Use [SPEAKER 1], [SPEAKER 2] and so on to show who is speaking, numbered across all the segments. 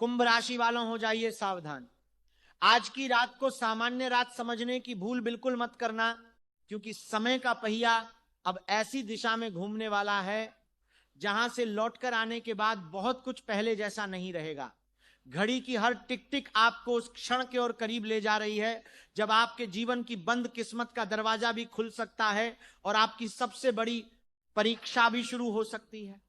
[SPEAKER 1] कुंभ राशि वालों हो जाइए सावधान। आज की रात को सामान्य रात समझने की भूल बिल्कुल मत करना, क्योंकि समय का पहिया अब ऐसी दिशा में घूमने वाला है जहां से लौटकर आने के बाद बहुत कुछ पहले जैसा नहीं रहेगा। घड़ी की हर टिक टिक आपको उस क्षण के ओर करीब ले जा रही है जब आपके जीवन की बंद किस्मत का दरवाजा भी खुल सकता है और आपकी सबसे बड़ी परीक्षा भी शुरू हो सकती है।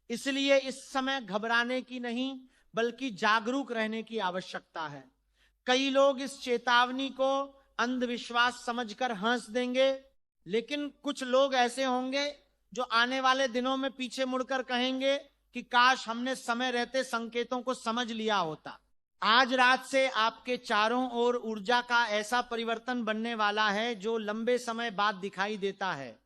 [SPEAKER 1] इसलिए इस समय घबराने की नहीं बल्कि जागरूक रहने की आवश्यकता है। कई लोग इस चेतावनी को अंधविश्वास समझकर हंस देंगे, लेकिन कुछ लोग ऐसे होंगे जो आने वाले दिनों में पीछे मुड़कर कहेंगे कि काश हमने समय रहते संकेतों को समझ लिया होता। आज रात से आपके चारों ओर ऊर्जा का ऐसा परिवर्तन बनने वाला है जो लंबे समय बाद दिखाई देता है।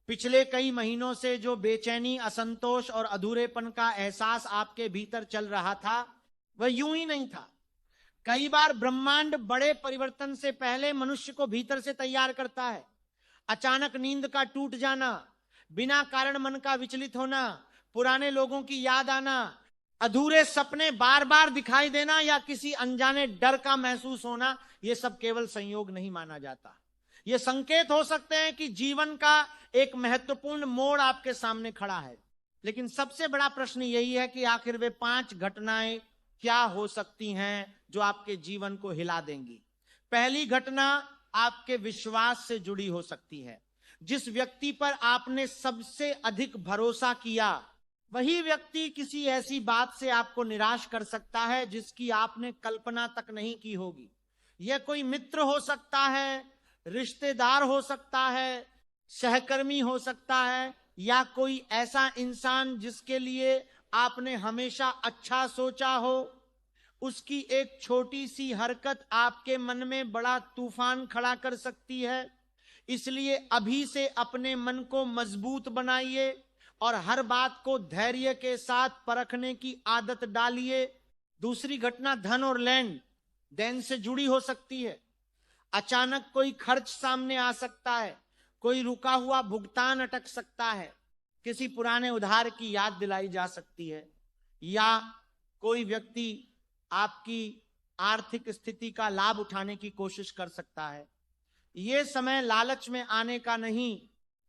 [SPEAKER 1] पिछले कई महीनों से जो बेचैनी, असंतोष और अधूरेपन का एहसास आपके भीतर चल रहा था, वह यूं ही नहीं था। कई बार ब्रह्मांड बड़े परिवर्तन से पहले मनुष्य को भीतर से तैयार करता है। अचानक नींद का टूट जाना, बिना कारण मन का विचलित होना, पुराने लोगों की याद आना, अधूरे सपने बार बार दिखाई देना या किसी अनजाने डर का महसूस होना, यह सब केवल संयोग नहीं माना जाता। ये संकेत हो सकते हैं कि जीवन का एक महत्वपूर्ण मोड़ आपके सामने खड़ा है। लेकिन सबसे बड़ा प्रश्न यही है कि आखिर वे 5 घटनाएं क्या हो सकती हैं जो आपके जीवन को हिला देंगी। पहली घटना आपके विश्वास से जुड़ी हो सकती है। जिस व्यक्ति पर आपने सबसे अधिक भरोसा किया, वही व्यक्ति किसी ऐसी बात से आपको निराश कर सकता है जिसकी आपने कल्पना तक नहीं की होगी। यह कोई मित्र हो सकता है, रिश्तेदार हो सकता है, सहकर्मी हो सकता है, या कोई ऐसा इंसान जिसके लिए आपने हमेशा अच्छा सोचा हो। उसकी एक छोटी सी हरकत आपके मन में बड़ा तूफान खड़ा कर सकती है। इसलिए अभी से अपने मन को मजबूत बनाइए और हर बात को धैर्य के साथ परखने की आदत डालिए। दूसरी घटना धन और देन से जुड़ी हो सकती है। अचानक कोई खर्च सामने आ सकता है, कोई रुका हुआ भुगतान अटक सकता है, किसी पुराने उधार की याद दिलाई जा सकती है, या कोई व्यक्ति आपकी आर्थिक स्थिति का लाभ उठाने की कोशिश कर सकता है। यह समय लालच में आने का नहीं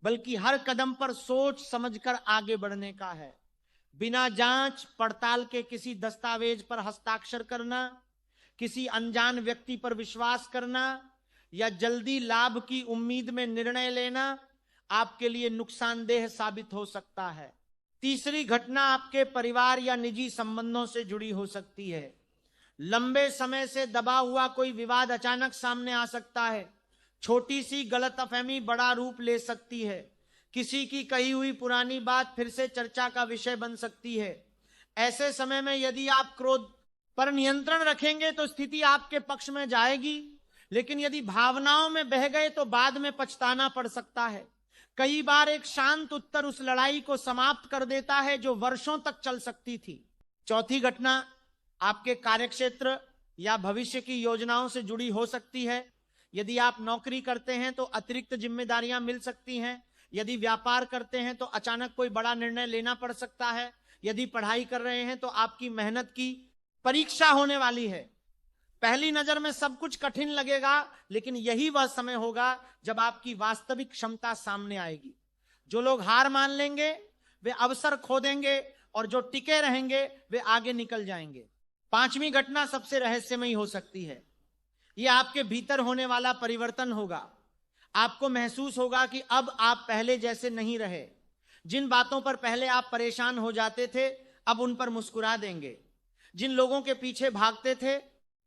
[SPEAKER 1] बल्कि हर कदम पर सोच समझकर आगे बढ़ने का है। बिना जांच पड़ताल के किसी दस्तावेज पर हस्ताक्षर करना, किसी अनजान व्यक्ति पर विश्वास करना या जल्दी लाभ की उम्मीद में निर्णय लेना आपके लिए नुकसानदेह साबित हो सकता है। तीसरी घटना आपके परिवार या निजी संबंधों से जुड़ी हो सकती है। लंबे समय से दबा हुआ कोई विवाद अचानक सामने आ सकता है। छोटी सी गलतफहमी बड़ा रूप ले सकती है। किसी की कही हुई पुरानी बात फिर से चर्चा का विषय बन सकती है। ऐसे समय में यदि आप क्रोध पर नियंत्रण रखेंगे तो स्थिति आपके पक्ष में जाएगी, लेकिन यदि भावनाओं में बह गए तो बाद में पछताना पड़ सकता है। कई बार एक शांत उत्तर उस लड़ाई को समाप्त कर देता है जो वर्षों तक चल सकती थी। चौथी घटना आपके कार्यक्षेत्र या भविष्य की योजनाओं से जुड़ी हो सकती है। यदि आप नौकरी करते हैं तो अतिरिक्त जिम्मेदारियां मिल सकती हैं। यदि व्यापार करते हैं तो अचानक कोई बड़ा निर्णय लेना पड़ सकता है। यदि पढ़ाई कर रहे हैं तो आपकी मेहनत की परीक्षा होने वाली है। पहली नजर में सब कुछ कठिन लगेगा, लेकिन यही वह समय होगा जब आपकी वास्तविक क्षमता सामने आएगी। जो लोग हार मान लेंगे वे अवसर खो देंगे और जो टिके रहेंगे वे आगे निकल जाएंगे। पांचवी घटना सबसे रहस्यमयी हो सकती है। यह आपके भीतर होने वाला परिवर्तन होगा। आपको महसूस होगा कि अब आप पहले जैसे नहीं रहे। जिन बातों पर पहले आप परेशान हो जाते थे अब उन पर मुस्कुरा देंगे। जिन लोगों के पीछे भागते थे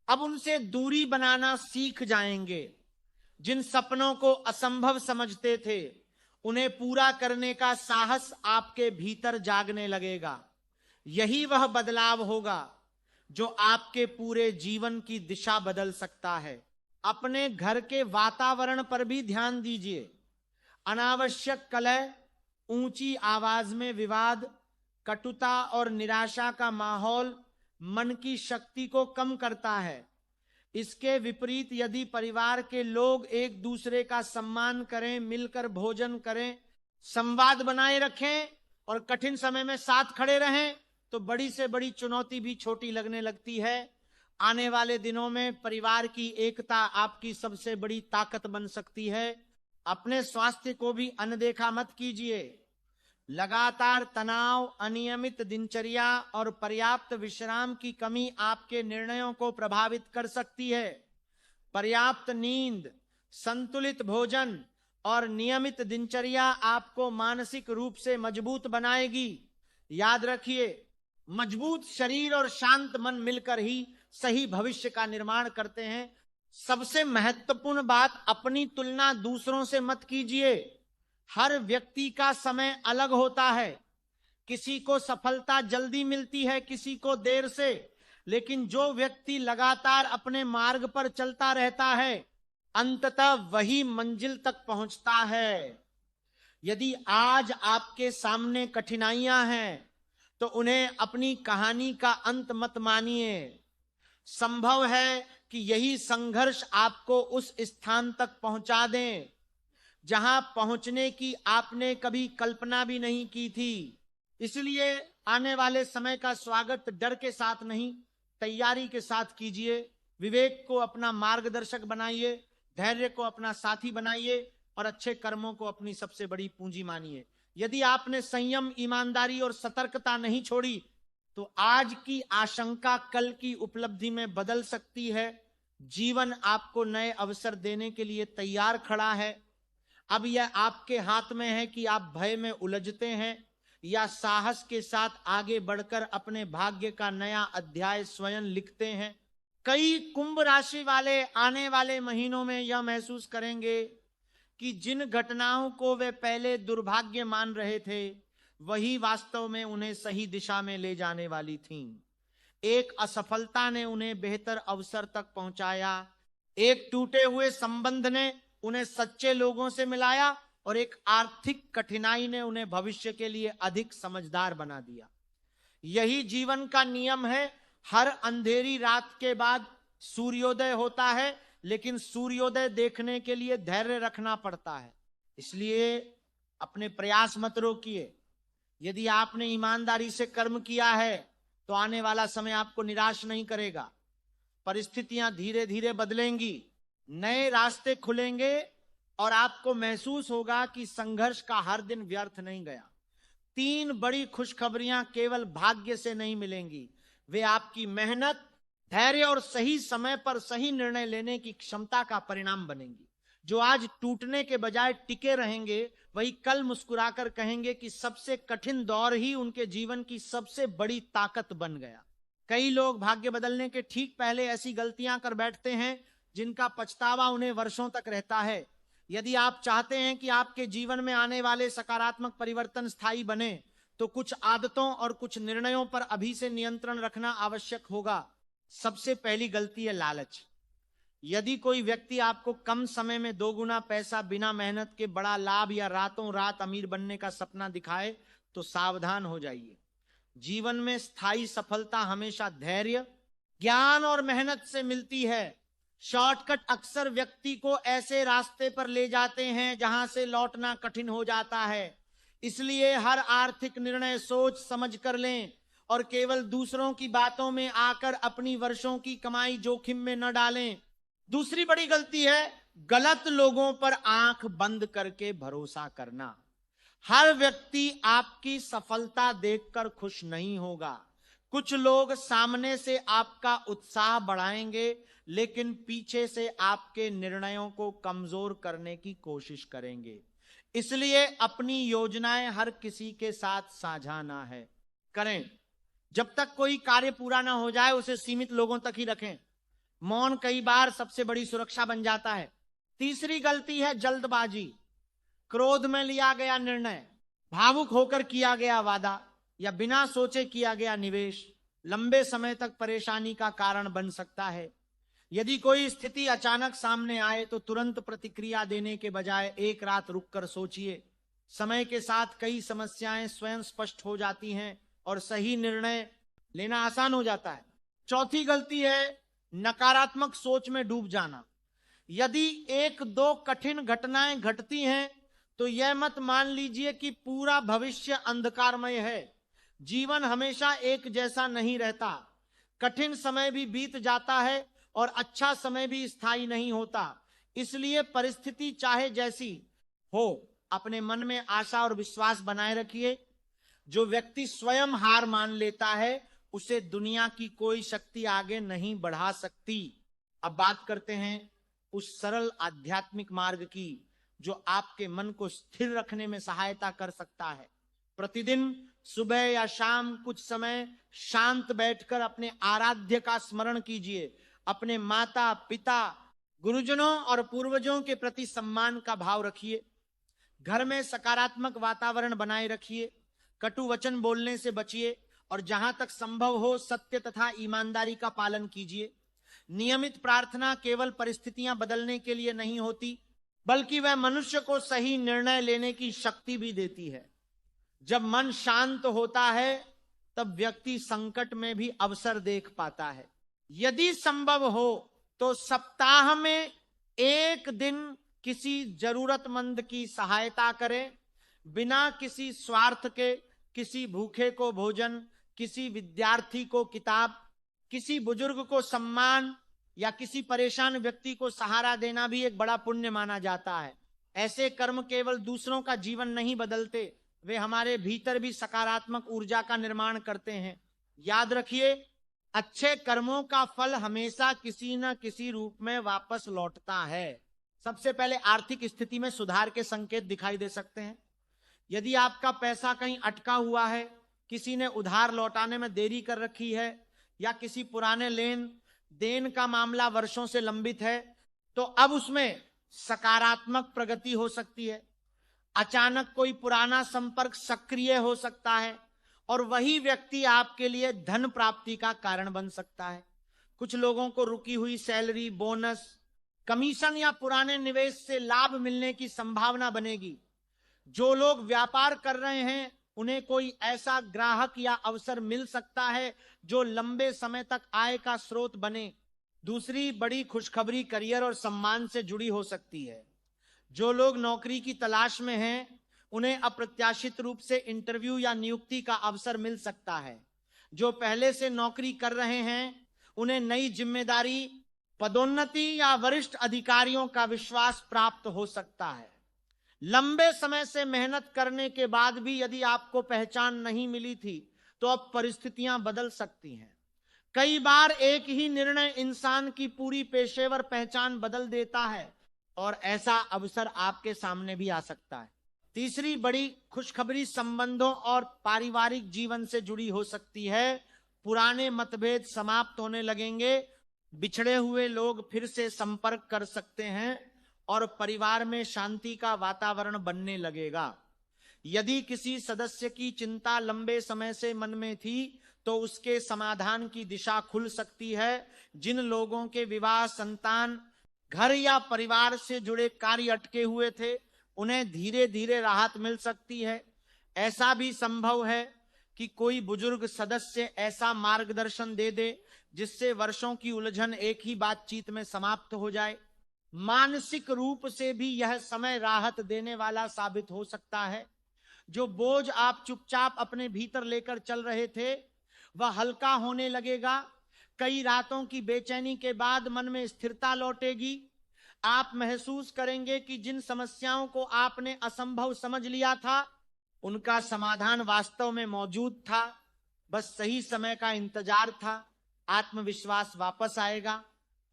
[SPEAKER 1] अब उनसे दूरी बनाना सीख जाएंगे। जिन सपनों को असंभव समझते थे उन्हें पूरा करने का साहस आपके भीतर जागने लगेगा। यही वह बदलाव होगा जो आपके पूरे जीवन की दिशा बदल सकता है। अपने घर के वातावरण पर भी ध्यान दीजिए। अनावश्यक कलह, ऊंची आवाज में विवाद, कटुता और निराशा का माहौल मन की शक्ति को कम करता है। इसके विपरीत यदि परिवार के लोग एक दूसरे का सम्मान करें, मिलकर भोजन करें, संवाद बनाए रखें और कठिन समय में साथ खड़े रहें तो बड़ी से बड़ी चुनौती भी छोटी लगने लगती है। आने वाले दिनों में परिवार की एकता आपकी सबसे बड़ी ताकत बन सकती है। अपने स्वास्थ्य को भी अनदेखा मत कीजिए। लगातार तनाव, अनियमित दिनचर्या और पर्याप्त विश्राम की कमी आपके निर्णयों को प्रभावित कर सकती है। पर्याप्त नींद, संतुलित भोजन और नियमित दिनचर्या आपको मानसिक रूप से मजबूत बनाएगी। याद रखिए, मजबूत शरीर और शांत मन मिलकर ही सही भविष्य का निर्माण करते हैं। सबसे महत्वपूर्ण बात, अपनी तुलना दूसरों से मत कीजिए। हर व्यक्ति का समय अलग होता है। किसी को सफलता जल्दी मिलती है, किसी को देर से, लेकिन जो व्यक्ति लगातार अपने मार्ग पर चलता रहता है, अंततः वही मंजिल तक पहुंचता है। यदि आज आपके सामने कठिनाइयां हैं, तो उन्हें अपनी कहानी का अंत मत मानिए। संभव है कि यही संघर्ष आपको उस स्थान तक पहुंचा दें जहां पहुंचने की आपने कभी कल्पना भी नहीं की थी। इसलिए आने वाले समय का स्वागत डर के साथ नहीं, तैयारी के साथ कीजिए। विवेक को अपना मार्गदर्शक बनाइए, धैर्य को अपना साथी बनाइए और अच्छे कर्मों को अपनी सबसे बड़ी पूंजी मानिए। यदि आपने संयम, ईमानदारी और सतर्कता नहीं छोड़ी, तो आज की आशंका कल की उपलब्धि में बदल सकती है। जीवन आपको नए अवसर देने के लिए तैयार खड़ा है। अब यह आपके हाथ में है कि आप भय में उलझते हैं या साहस के साथ आगे बढ़कर अपने भाग्य का नया अध्याय स्वयं लिखते हैं। कई कुंभ राशि वाले आने वाले महीनों में यह महसूस करेंगे कि जिन घटनाओं को वे पहले दुर्भाग्य मान रहे थे, वही वास्तव में उन्हें सही दिशा में ले जाने वाली थीं। एक असफलता ने उन्हें बेहतर अवसर तक पहुंचाया, एक टूटे हुए संबंध ने उन्हें सच्चे लोगों से मिलाया और एक आर्थिक कठिनाई ने उन्हें भविष्य के लिए अधिक समझदार बना दिया। यही जीवन का नियम है। हर अंधेरी रात के बाद सूर्योदय होता है, लेकिन सूर्योदय देखने के लिए धैर्य रखना पड़ता है। इसलिए अपने प्रयास मत रोकिए। यदि आपने ईमानदारी से कर्म किया है, तो आने वाला समय आपको निराश नहीं करेगा। परिस्थितियां धीरे धीरे बदलेंगी, नए रास्ते खुलेंगे और आपको महसूस होगा कि संघर्ष का हर दिन व्यर्थ नहीं गया। 3 बड़ी खुशखबरियां केवल भाग्य से नहीं मिलेंगी, वे आपकी मेहनत, धैर्य और सही समय पर सही निर्णय लेने की क्षमता का परिणाम बनेंगी। जो आज टूटने के बजाय टिके रहेंगे, वही कल मुस्कुराकर कहेंगे कि सबसे कठिन दौर ही उनके जीवन की सबसे बड़ी ताकत बन गया। कई लोग भाग्य बदलने के ठीक पहले ऐसी गलतियां कर बैठते हैं जिनका पछतावा उन्हें वर्षों तक रहता है। यदि आप चाहते हैं कि आपके जीवन में आने वाले सकारात्मक परिवर्तन स्थायी बने, तो कुछ आदतों और कुछ निर्णयों पर अभी से नियंत्रण रखना आवश्यक होगा। सबसे पहली गलती है लालच। यदि कोई व्यक्ति आपको कम समय में 2 गुना पैसा बिना मेहनत के बड़ा लाभ या रातों रात अमीर बनने का सपना दिखाए, तो सावधान हो जाइए। जीवन में स्थायी सफलता हमेशा धैर्य, ज्ञान और मेहनत से मिलती है। शॉर्टकट अक्सर व्यक्ति को ऐसे रास्ते पर ले जाते हैं जहां से लौटना कठिन हो जाता है। इसलिए हर आर्थिक निर्णय सोच समझ कर लें और केवल दूसरों की बातों में आकर अपनी वर्षों की कमाई जोखिम में न डालें। दूसरी बड़ी गलती है गलत लोगों पर आंख बंद करके भरोसा करना। हर व्यक्ति आपकी सफलता देखकर खुश नहीं होगा। कुछ लोग सामने से आपका उत्साह बढ़ाएंगे, लेकिन पीछे से आपके निर्णयों को कमजोर करने की कोशिश करेंगे। इसलिए अपनी योजनाएं हर किसी के साथ साझा ना है करें। जब तक कोई कार्य पूरा ना हो जाए, उसे सीमित लोगों तक ही रखें। मौन कई बार सबसे बड़ी सुरक्षा बन जाता है। तीसरी गलती है जल्दबाजी। क्रोध में लिया गया निर्णय, भावुक होकर किया गया वादा या बिना सोचे किया गया निवेश लंबे समय तक परेशानी का कारण बन सकता है। यदि कोई स्थिति अचानक सामने आए, तो तुरंत प्रतिक्रिया देने के बजाय एक रात रुककर सोचिए। समय के साथ कई समस्याएं स्वयं स्पष्ट हो जाती हैं और सही निर्णय लेना आसान हो जाता है। चौथी गलती है नकारात्मक सोच में डूब जाना। यदि 1-2 कठिन घटनाएं घटती हैं, तो यह मत मान लीजिए कि पूरा भविष्य अंधकारमय है। जीवन हमेशा एक जैसा नहीं रहता, कठिन समय भी बीत जाता है और अच्छा समय भी स्थायी नहीं होता। इसलिए परिस्थिति चाहे जैसी हो, अपने मन में आशा और विश्वास बनाए रखिए। जो व्यक्ति स्वयं हार मान लेता है, उसे दुनिया की कोई शक्ति आगे नहीं बढ़ा सकती। अब बात करते हैं उस सरल आध्यात्मिक मार्ग की जो आपके मन को स्थिर रखने में सहायता कर सकता है। प्रतिदिन सुबह या शाम कुछ समय शांत बैठकर अपने आराध्य का स्मरण कीजिए। अपने माता पिता, गुरुजनों और पूर्वजों के प्रति सम्मान का भाव रखिए। घर में सकारात्मक वातावरण बनाए रखिए। कटु वचन बोलने से बचिए और जहां तक संभव हो सत्य तथा ईमानदारी का पालन कीजिए। नियमित प्रार्थना केवल परिस्थितियां बदलने के लिए नहीं होती, बल्कि वह मनुष्य को सही निर्णय लेने की शक्ति भी देती है। जब मन शांत होता है, तब व्यक्ति संकट में भी अवसर देख पाता है। यदि संभव हो तो सप्ताह में एक दिन किसी जरूरतमंद की सहायता करें। बिना किसी स्वार्थ के किसी भूखे को भोजन, किसी विद्यार्थी को किताब, किसी बुजुर्ग को सम्मान या किसी परेशान व्यक्ति को सहारा देना भी एक बड़ा पुण्य माना जाता है। ऐसे कर्म केवल दूसरों का जीवन नहीं बदलते, वे हमारे भीतर भी सकारात्मक ऊर्जा का निर्माण करते हैं। याद रखिए, अच्छे कर्मों का फल हमेशा किसी न किसी रूप में वापस लौटता है। सबसे पहले आर्थिक स्थिति में सुधार के संकेत दिखाई दे सकते हैं। यदि आपका पैसा कहीं अटका हुआ है, किसी ने उधार लौटाने में देरी कर रखी है या किसी पुराने लेन देन का मामला वर्षों से लंबित है, तो अब उसमें सकारात्मक प्रगति हो सकती है। अचानक कोई पुराना संपर्क सक्रिय हो सकता है और वही व्यक्ति आपके लिए धन प्राप्ति का कारण बन सकता है। कुछ लोगों को रुकी हुई सैलरी, बोनस, कमीशन या पुराने निवेश से लाभ मिलने की संभावना बनेगी। जो लोग व्यापार कर रहे हैं, उन्हें कोई ऐसा ग्राहक या अवसर मिल सकता है जो लंबे समय तक आय का स्रोत बने। दूसरी बड़ी खुशखबरी करियर और सम्मान से जुड़ी हो सकती है। जो लोग नौकरी की तलाश में हैं, उन्हें अप्रत्याशित रूप से इंटरव्यू या नियुक्ति का अवसर मिल सकता है। जो पहले से नौकरी कर रहे हैं, उन्हें नई जिम्मेदारी, पदोन्नति या वरिष्ठ अधिकारियों का विश्वास प्राप्त हो सकता है। लंबे समय से मेहनत करने के बाद भी यदि आपको पहचान नहीं मिली थी, तो अब परिस्थितियां बदल सकती हैं। कई बार एक ही निर्णय इंसान की पूरी पेशेवर पहचान बदल देता है और ऐसा अवसर आपके सामने भी आ सकता है। तीसरी बड़ी खुशखबरी संबंधों और पारिवारिक जीवन से जुड़ी हो सकती है। पुराने मतभेद समाप्त होने लगेंगे, बिछड़े हुए लोग फिर से संपर्क कर सकते हैं और परिवार में शांति का वातावरण बनने लगेगा। यदि किसी सदस्य की चिंता लंबे समय से मन में थी, तो उसके समाधान की दिशा खुल सकती है। जिन लोगों के विवाह, संतान, घर या परिवार से जुड़े कार्य अटके हुए थे, उन्हें धीरे धीरे राहत मिल सकती है। ऐसा भी संभव है कि कोई बुजुर्ग सदस्य ऐसा मार्गदर्शन दे दे जिससे वर्षों की उलझन एक ही बातचीत में समाप्त हो जाए। मानसिक रूप से भी यह समय राहत देने वाला साबित हो सकता है। जो बोझ आप चुपचाप अपने भीतर लेकर चल रहे थे, वह हल्का होने लगेगा। कई रातों की बेचैनी के बाद मन में स्थिरता लौटेगी। आप महसूस करेंगे कि जिन समस्याओं को आपने असंभव समझ लिया था, उनका समाधान वास्तव में मौजूद था, बस सही समय का इंतजार था। आत्मविश्वास वापस आएगा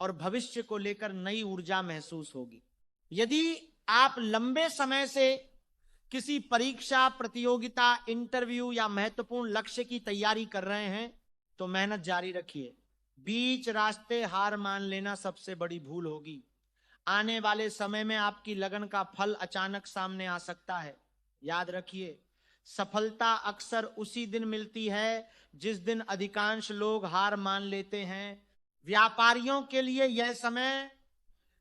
[SPEAKER 1] और भविष्य को लेकर नई ऊर्जा महसूस होगी। यदि आप लंबे समय से किसी परीक्षा, प्रतियोगिता, इंटरव्यू या महत्वपूर्ण लक्ष्य की तैयारी कर रहे हैं, तो मेहनत जारी रखिए। बीच रास्ते हार मान लेना सबसे बड़ी भूल होगी। आने वाले समय में आपकी लगन का फल अचानक सामने आ सकता है। याद रखिए, सफलता अक्सर उसी दिन मिलती है जिस दिन अधिकांश लोग हार मान लेते हैं। व्यापारियों के लिए यह समय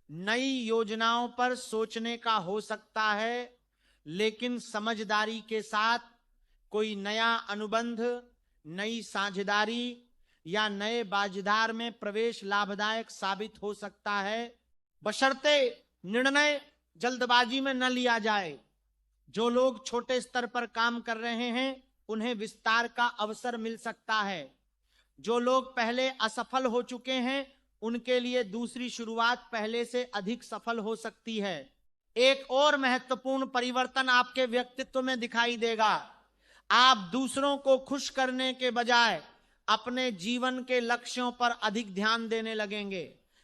[SPEAKER 1] नई योजनाओं पर सोचने का हो सकता है, लेकिन समझदारी के साथ कोई नया अनुबंध, नई साझेदारी या नए बाजार में प्रवेश लाभदायक साबित हो सकता है, बशर्ते निर्णय जल्दबाजी में न लिया जाए। जो लोग छोटे स्तर पर काम कर रहे हैं, उन्हें विस्तार का अवसर मिल सकता है। जो लोग पहले असफल हो चुके हैं उनके लिए दूसरी शुरुआत पहले से अधिक सफल हो सकती है। एक और महत्वपूर्ण परिवर्तन आपके व्यक्तित्व में दिखाई देगा। आप दूसरों को खुश करने के बजाय अपने जीवन के लक्ष्यों पर अधिक ध्यान देने लगेंगे।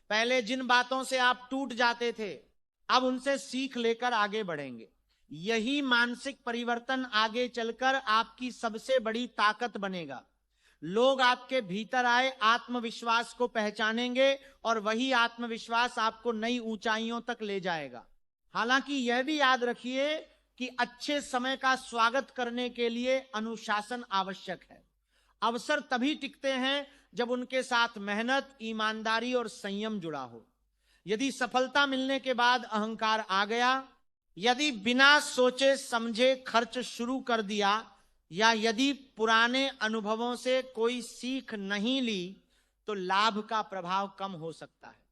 [SPEAKER 1] पहले जिन बातों से आप टूट जाते थे, अब उनसे सीख लेकर आगे बढ़ेंगे। यही मानसिक परिवर्तन आगे चलकर आपकी सबसे बड़ी ताकत बनेगा। लोग आपके भीतर आए आत्मविश्वास को पहचानेंगे और वही आत्मविश्वास आपको नई ऊंचाइयों तक ले जाएगा। हालांकि यह भी याद रखिए कि अच्छे समय का स्वागत करने के लिए अनुशासन आवश्यक है। अवसर तभी टिकते हैं जब उनके साथ मेहनत, ईमानदारी और संयम जुड़ा हो। यदि सफलता मिलने के बाद अहंकार आ गया, यदि बिना सोचे समझे खर्च शुरू कर दिया, या यदि पुराने अनुभवों से कोई सीख नहीं ली, तो लाभ का प्रभाव कम हो सकता है।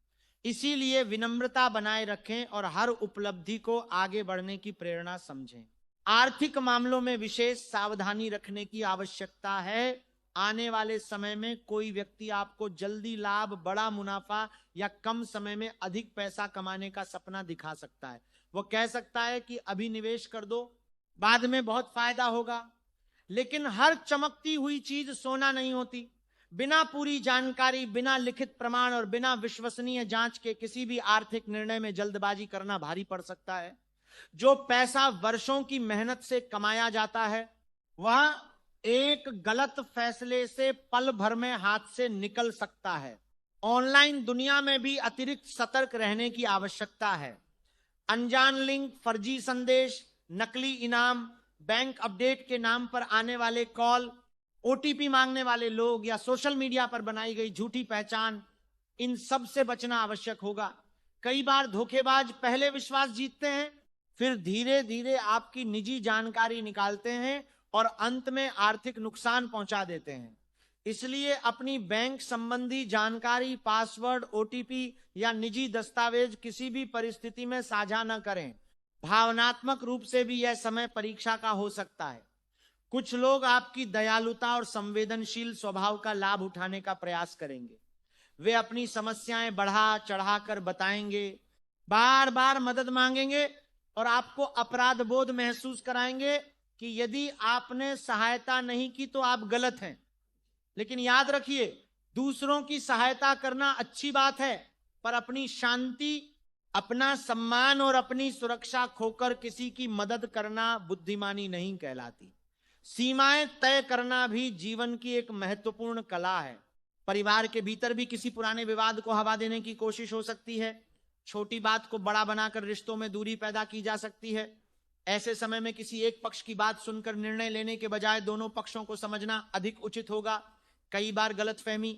[SPEAKER 1] इसीलिए विनम्रता बनाए रखें और हर उपलब्धि को आगे बढ़ने की प्रेरणा समझें। आर्थिक मामलों में विशेष सावधानी रखने की आवश्यकता है। आने वाले समय में कोई व्यक्ति आपको जल्दी लाभ, बड़ा मुनाफा या कम समय में अधिक पैसा कमाने का सपना दिखा सकता है। वो कह सकता है कि अभी निवेश कर दो, बाद में बहुत फायदा होगा। लेकिन हर चमकती हुई चीज सोना नहीं होती। बिना पूरी जानकारी, बिना लिखित प्रमाण और बिना विश्वसनीय जांच के किसी भी आर्थिक निर्णय में जल्दबाजी करना भारी पड़ सकता है। जो पैसा वर्षों की मेहनत से कमाया जाता है, वह एक गलत फैसले से पल भर में हाथ से निकल सकता है। ऑनलाइन दुनिया में भी अतिरिक्त सतर्क रहने की आवश्यकता है। अनजान लिंक, फर्जी संदेश, नकली इनाम, बैंक अपडेट के नाम पर आने वाले कॉल, ओटीपी मांगने वाले लोग या सोशल मीडिया पर बनाई गई झूठी पहचान, इन सब से बचना आवश्यक होगा। कई बार धोखेबाज पहले विश्वास जीतते हैं, फिर धीरे धीरे आपकी निजी जानकारी निकालते हैं और अंत में आर्थिक नुकसान पहुंचा देते हैं। इसलिए अपनी बैंक संबंधी जानकारी, पासवर्ड, ओटीपी या निजी दस्तावेज किसी भी परिस्थिति में साझा न करें। भावनात्मक रूप से भी यह समय परीक्षा का हो सकता है। कुछ लोग आपकी दयालुता और संवेदनशील स्वभाव का लाभ उठाने का प्रयास करेंगे। वे अपनी समस्याएं बढ़ा चढ़ाकर बताएंगे, बार बार मदद मांगेंगे और आपको अपराध बोध महसूस कराएंगे कि यदि आपने सहायता नहीं की तो आप गलत हैं। लेकिन याद रखिए, दूसरों की सहायता करना अच्छी बात है, पर अपनी शांति, अपना सम्मान और अपनी सुरक्षा खोकर किसी की मदद करना बुद्धिमानी नहीं कहलाती। सीमाएं तय करना भी जीवन की एक महत्वपूर्ण कला है। परिवार के भीतर भी किसी पुराने विवाद को हवा देने की कोशिश हो सकती है। छोटी बात को बड़ा बनाकर रिश्तों में दूरी पैदा की जा सकती है। ऐसे समय में किसी एक पक्ष की बात सुनकर निर्णय लेने के बजाय दोनों पक्षों को समझना अधिक उचित होगा। कई बार गलतफहमी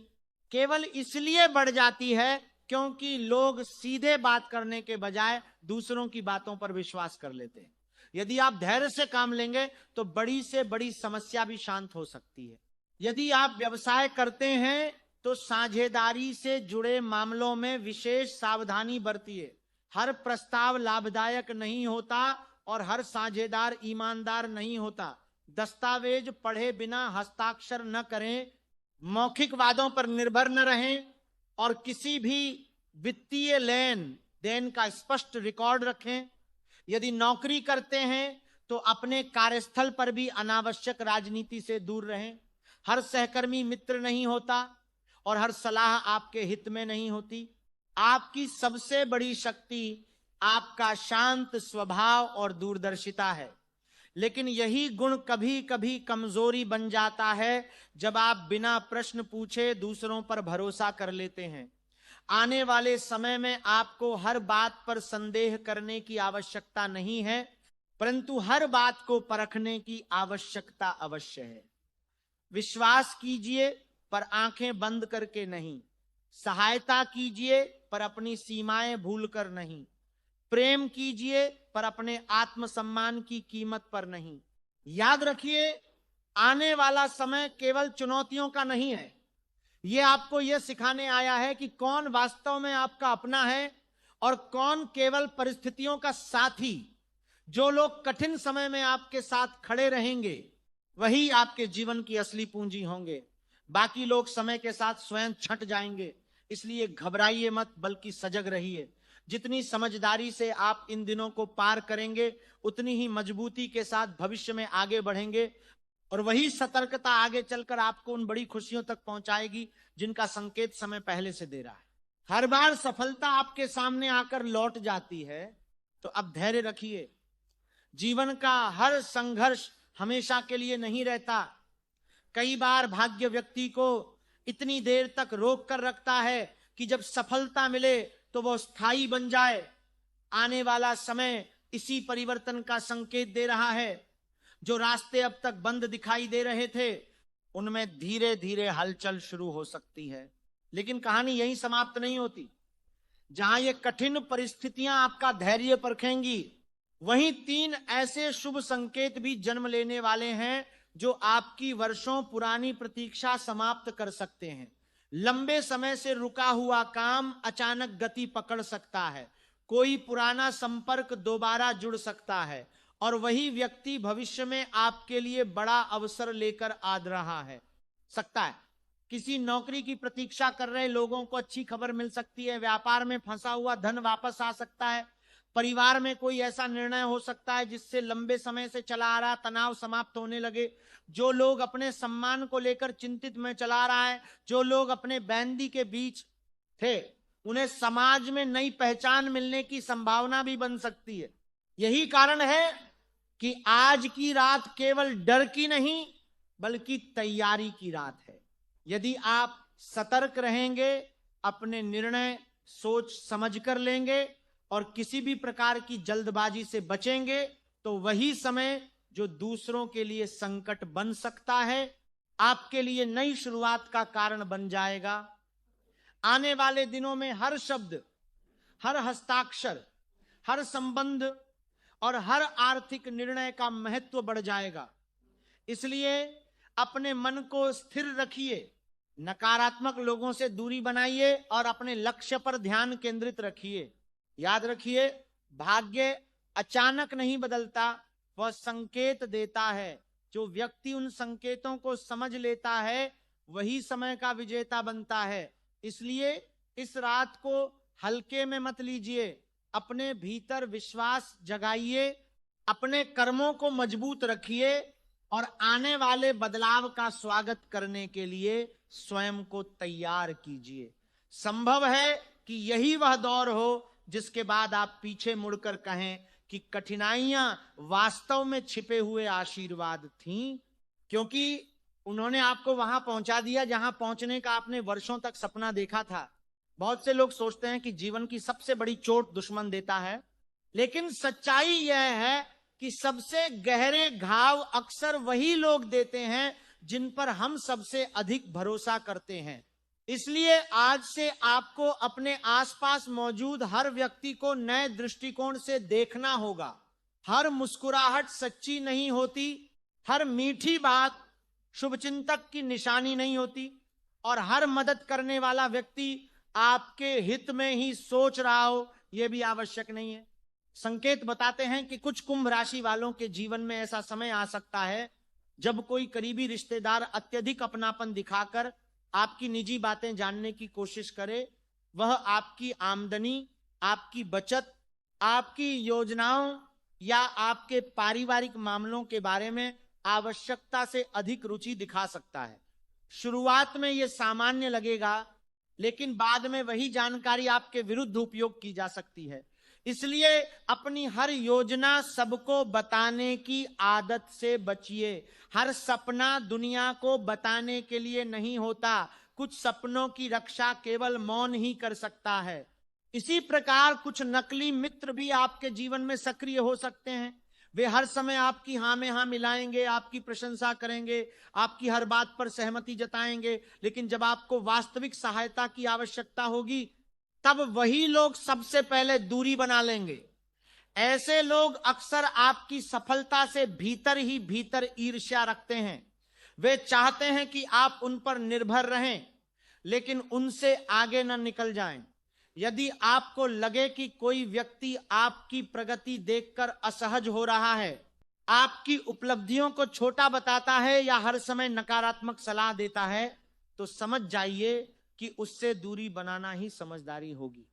[SPEAKER 1] केवल इसलिए बढ़ जाती है क्योंकि लोग सीधे बात करने के बजाय दूसरों की बातों पर विश्वास कर लेते हैं। यदि आप धैर्य से काम लेंगे तो बड़ी से बड़ी समस्या भी शांत हो सकती है। यदि आप व्यवसाय करते हैं तो साझेदारी से जुड़े मामलों में विशेष सावधानी बरतिए। हर प्रस्ताव लाभदायक नहीं होता और हर साझेदार ईमानदार नहीं होता। दस्तावेज पढ़े बिना हस्ताक्षर न करें, मौखिक वादों पर निर्भर न रहें और किसी भी वित्तीय लेन देन का स्पष्ट रिकॉर्ड रखें। यदि नौकरी करते हैं तो अपने कार्यस्थल पर भी अनावश्यक राजनीति से दूर रहें। हर सहकर्मी मित्र नहीं होता और हर सलाह आपके हित में नहीं होती। आपकी सबसे बड़ी शक्ति आपका शांत स्वभाव और दूरदर्शिता है, लेकिन यही गुण कभी कभी कमजोरी बन जाता है जब आप बिना प्रश्न पूछे दूसरों पर भरोसा कर लेते हैं। आने वाले समय में आपको हर बात पर संदेह करने की आवश्यकता नहीं है, परंतु हर बात को परखने की आवश्यकता अवश्य है। विश्वास कीजिए पर आंखें बंद करके नहीं। सहायता कीजिए पर अपनी सीमाएं भूलकर नहीं। प्रेम कीजिए पर अपने आत्मसम्मान की कीमत पर नहीं। याद रखिए, आने वाला समय केवल चुनौतियों का नहीं है। यह आपको यह सिखाने आया है कि कौन वास्तव में आपका अपना है और कौन केवल परिस्थितियों का साथी। जो लोग कठिन समय में आपके साथ खड़े रहेंगे वही आपके जीवन की असली पूंजी होंगे। बाकी लोग समय के साथ स्वयं छंट जाएंगे। इसलिए घबराइए मत, बल्कि सजग रहिए। जितनी समझदारी से आप इन दिनों को पार करेंगे, उतनी ही मजबूती के साथ भविष्य में आगे बढ़ेंगे, और वही सतर्कता आगे चलकर आपको उन बड़ी खुशियों तक पहुंचाएगी जिनका संकेत समय पहले से दे रहा है। हर बार सफलता आपके सामने आकर लौट जाती है, तो अब धैर्य रखिए। जीवन का हर संघर्ष हमेशा के लिए नहीं रहता। कई बार भाग्य व्यक्ति को इतनी देर तक रोक कर रखता है कि जब सफलता मिले तो वह स्थायी बन जाए। आने वाला समय इसी परिवर्तन का संकेत दे रहा है। जो रास्ते अब तक बंद दिखाई दे रहे थे, उनमें धीरे धीरे हलचल शुरू हो सकती है। लेकिन कहानी यहीं समाप्त नहीं होती। जहां ये कठिन परिस्थितियां आपका धैर्य परखेंगी, वहीं 3 ऐसे शुभ संकेत भी जन्म लेने वाले हैं जो आपकी वर्षों पुरानी प्रतीक्षा समाप्त कर सकते हैं। लंबे समय से रुका हुआ काम अचानक गति पकड़ सकता है। कोई पुराना संपर्क दोबारा जुड़ सकता है, और वही व्यक्ति भविष्य में आपके लिए बड़ा अवसर लेकर आ रहा है। सकता है किसी नौकरी की प्रतीक्षा कर रहे लोगों को अच्छी खबर मिल सकती है। व्यापार में फंसा हुआ धन वापस आ सकता है। परिवार में कोई ऐसा निर्णय हो सकता है जिससे लंबे समय से चला आ रहा तनाव समाप्त होने लगे। जो लोग अपने सम्मान को लेकर चिंतित में चला रहा है, जो लोग अपने बैंदी के बीच थे, उन्हें समाज में नई पहचान मिलने की संभावना भी बन सकती है। यही कारण है कि आज की रात केवल डर की नहीं, बल्कि तैयारी की रात है। यदि आप सतर्क रहेंगे, अपने निर्णय सोच समझ कर लेंगे और किसी भी प्रकार की जल्दबाजी से बचेंगे, तो वही समय जो दूसरों के लिए संकट बन सकता है, आपके लिए नई शुरुआत का कारण बन जाएगा। आने वाले दिनों में हर शब्द, हर हस्ताक्षर, हर संबंध और हर आर्थिक निर्णय का महत्व बढ़ जाएगा। इसलिए अपने मन को स्थिर रखिए, नकारात्मक लोगों से दूरी बनाइए और अपने लक्ष्य पर ध्यान केंद्रित रखिए। याद रखिए, भाग्य अचानक नहीं बदलता, वह संकेत देता है। जो व्यक्ति उन संकेतों को समझ लेता है, वही समय का विजेता बनता है। इसलिए इस रात को हल्के में मत लीजिए। अपने भीतर विश्वास जगाइए, अपने कर्मों को मजबूत रखिए और आने वाले बदलाव का स्वागत करने के लिए स्वयं को तैयार कीजिए। संभव है कि यही वह दौर हो जिसके बाद आप पीछे मुड़कर कहें कि कठिनाइयां वास्तव में छिपे हुए आशीर्वाद थीं, क्योंकि उन्होंने आपको वहां पहुंचा दिया जहां पहुंचने का आपने वर्षों तक सपना देखा था। बहुत से लोग सोचते हैं कि जीवन की सबसे बड़ी चोट दुश्मन देता है, लेकिन सच्चाई यह है कि सबसे गहरे घाव अक्सर वही लोग देते हैं जिन पर हम सबसे अधिक भरोसा करते हैं। इसलिए आज से आपको अपने आसपास मौजूद हर व्यक्ति को नए दृष्टिकोण से देखना होगा। हर मुस्कुराहट सच्ची नहीं होती, हर मीठी बात शुभचिंतक की निशानी नहीं होती, और हर मदद करने वाला व्यक्ति आपके हित में ही सोच रहा हो, यह भी आवश्यक नहीं है। संकेत बताते हैं कि कुछ कुंभ राशि वालों के जीवन में ऐसा समय आ सकता है जब कोई करीबी रिश्तेदार अत्यधिक अपनापन दिखाकर आपकी निजी बातें जानने की कोशिश करे। वह आपकी आमदनी, आपकी बचत, आपकी योजनाओं या आपके पारिवारिक मामलों के बारे में आवश्यकता से अधिक रुचि दिखा सकता है। शुरुआत में यह सामान्य लगेगा, लेकिन बाद में वही जानकारी आपके विरुद्ध उपयोग की जा सकती है। इसलिए अपनी हर योजना सबको बताने की आदत से बचिए। हर सपना दुनिया को बताने के लिए नहीं होता। कुछ सपनों की रक्षा केवल मौन ही कर सकता है। इसी प्रकार कुछ नकली मित्र भी आपके जीवन में सक्रिय हो सकते हैं। वे हर समय आपकी हाँ में हाँ मिलाएंगे, आपकी प्रशंसा करेंगे, आपकी हर बात पर सहमति जताएंगे, लेकिन जब आपको वास्तविक सहायता की आवश्यकता होगी, तब वही लोग सबसे पहले दूरी बना लेंगे। ऐसे लोग अक्सर आपकी सफलता से भीतर ही भीतर ईर्ष्या रखते हैं। वे चाहते हैं कि आप उन पर निर्भर रहें, लेकिन उनसे आगे न निकल जाएं। यदि आपको लगे कि कोई व्यक्ति आपकी प्रगति देखकर असहज हो रहा है, आपकी उपलब्धियों को छोटा बताता है या हर समय नकारात्मक सलाह देता है, तो समझ जाइए कि उससे दूरी बनाना ही समझदारी होगी।